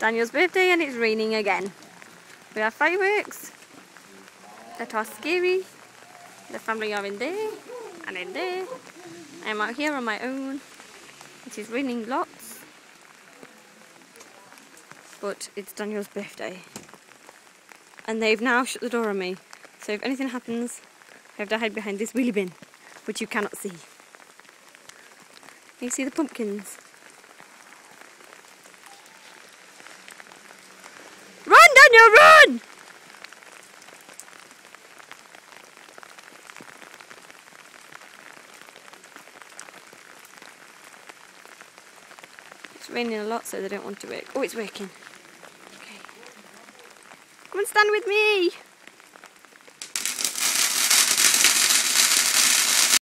Daniel's birthday and it's raining again. We have fireworks that are scary. The family are in there and in there. I'm out here on my own. It is raining lots. But it's Daniel's birthday. And they've now shut the door on me. So if anything happens, I have to hide behind this wheelie bin, which you cannot see. Can you see the pumpkins? Run, Daniel, run! It's raining a lot, so they don't want to work. Oh, it's working. Okay. Come and stand with me!